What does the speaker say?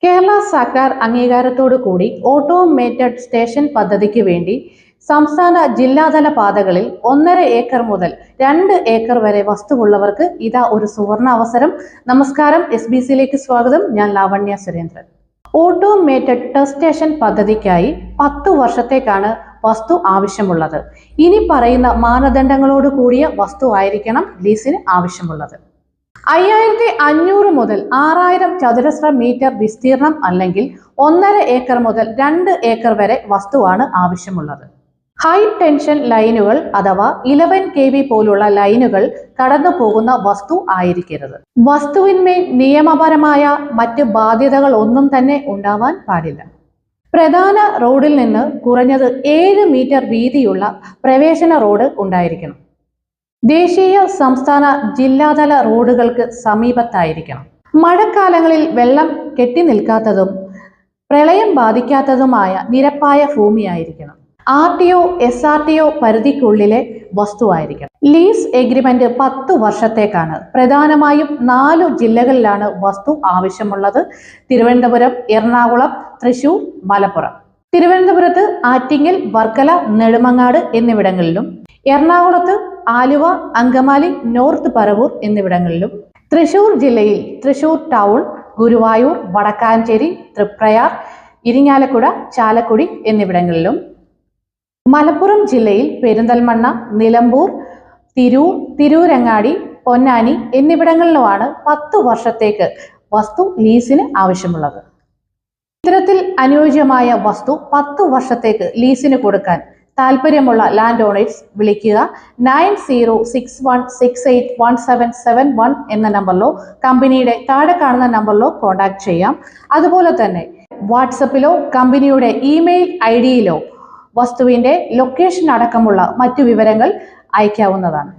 കേരള സർക്കാർ അംഗീകാരത്തോടു കൂടി automated station പദ്ധതിക്ക് വേണ്ടി സംസ്ഥാന ജില്ലാതല പാതകളിൽ 1.5 ഏക്കർ മുതൽ 2 ഏക്കർ വരെ വസ്തുവുള്ളവർക്ക് ഇതാ ഒരു സുവർണ അവസരം. നമസ്കാരം, SBCയിലേക്ക് സ്വാഗതം. ഞാൻ ലാവണ്യ സുരേന്ദ്രൻ. ഓട്ടോമേറ്റഡ് ടെസ്റ്റ് സ്റ്റേഷൻ പദ്ധതിക്കായി 10 വർഷത്തേക്കാണ് വസ്തു ആവശ്യമുള്ളത്. ഇനി പറയുന്ന മാനദണ്ഡങ്ങളോട് കൂടിയ വസ്തു ആയിരിക്കണം ലീസിന് ആവശ്യമുള്ളത്. 5500 മുതൽ 6000 ചതുരശ്ര മീറ്റർ വിസ്തീർണം അല്ലെങ്കിൽ 1.5 ഏക്കർ മുതൽ 2 ഏക്കർ വരെ വസ്തുവാണ് ആവശ്യമുള്ളത്. ഹൈ ടെൻഷൻ ലൈനുകൾ അഥവാ 11 kV പോലുള്ള ലൈനുകൾ കടന്നു പോകുന്ന വസ്തു ആയിരിക്കരുത്. വസ്തുവിന്മേൽ നിയമപരമായ മറ്റ് ബാധ്യതകൾ ഒന്നും തന്നെ ഉണ്ടാവാൻ പാടില്ല. പ്രധാന റോഡിൽ നിന്ന് കുറഞ്ഞത് 7 മീറ്റർ വീതിയുള്ള പ്രവേശന റോഡ് ഉണ്ടായിരിക്കണം. ദേശീയ, സംസ്ഥാന, ജില്ലാതല റോഡുകൾക്ക് സമീപത്തായിരിക്കണം. മഴക്കാലങ്ങളിൽ വെള്ളം കെട്ടി നിൽക്കാത്തതും പ്രളയം ബാധിക്കാത്തതുമായ നിരപ്പായ ഭൂമിയായിരിക്കണം. RTO, SRTO പരിധിക്കുള്ളിലെ വസ്തുവായിരിക്കണം. ലീസ് എഗ്രിമെന്റ് 10 വർഷത്തേക്കാണ്. പ്രധാനമായും 4 ജില്ലകളിലാണ് വസ്തു ആവശ്യമുള്ളത്: തിരുവനന്തപുരം, എറണാകുളം, തൃശൂർ, മലപ്പുറം. തിരുവനന്തപുരത്ത് ആറ്റിങ്ങൽ, വർക്കല, നെടുമങ്ങാട് എന്നിവിടങ്ങളിലും, എറണാകുളത്ത് ആലുവ, അങ്കമാലി, നോർത്ത് പറവൂർ എന്നിവിടങ്ങളിലും, തൃശൂർ ജില്ലയിൽ തൃശൂർ ടൗൺ, ഗുരുവായൂർ, വടക്കാഞ്ചേരി, തൃപ്രയാർ, ഇരിങ്ങാലക്കുട, ചാലക്കുടി എന്നിവിടങ്ങളിലും, മലപ്പുറം ജില്ലയിൽ പെരിന്തൽമണ്ണ, നിലമ്പൂർ, തിരൂർ, തിരൂരങ്ങാടി, പൊന്നാനി എന്നിവിടങ്ങളിലുമാണ് 10 വർഷത്തേക്ക് വസ്തു ലീസിന് ആവശ്യമുള്ളത്. ഇത്തരത്തിൽ അനുയോജ്യമായ വസ്തു 10 വർഷത്തേക്ക് ലീസിന് കൊടുക്കാൻ താല്പര്യമുള്ള ലാൻഡ് ഓണേഴ്സ് വിളിക്കുക. 9061681771 എന്ന നമ്പറിലോ കമ്പനിയുടെ താഴെ കാണുന്ന നമ്പറിലോ കോൺടാക്ട് ചെയ്യാം. അതുപോലെ തന്നെ വാട്സപ്പിലോ കമ്പനിയുടെ ഇമെയിൽ ID യിലോ വസ്തുവിന്റെ ലൊക്കേഷൻ അടക്കമുള്ള മറ്റു വിവരങ്ങൾ അയക്കാവുന്നതാണ്.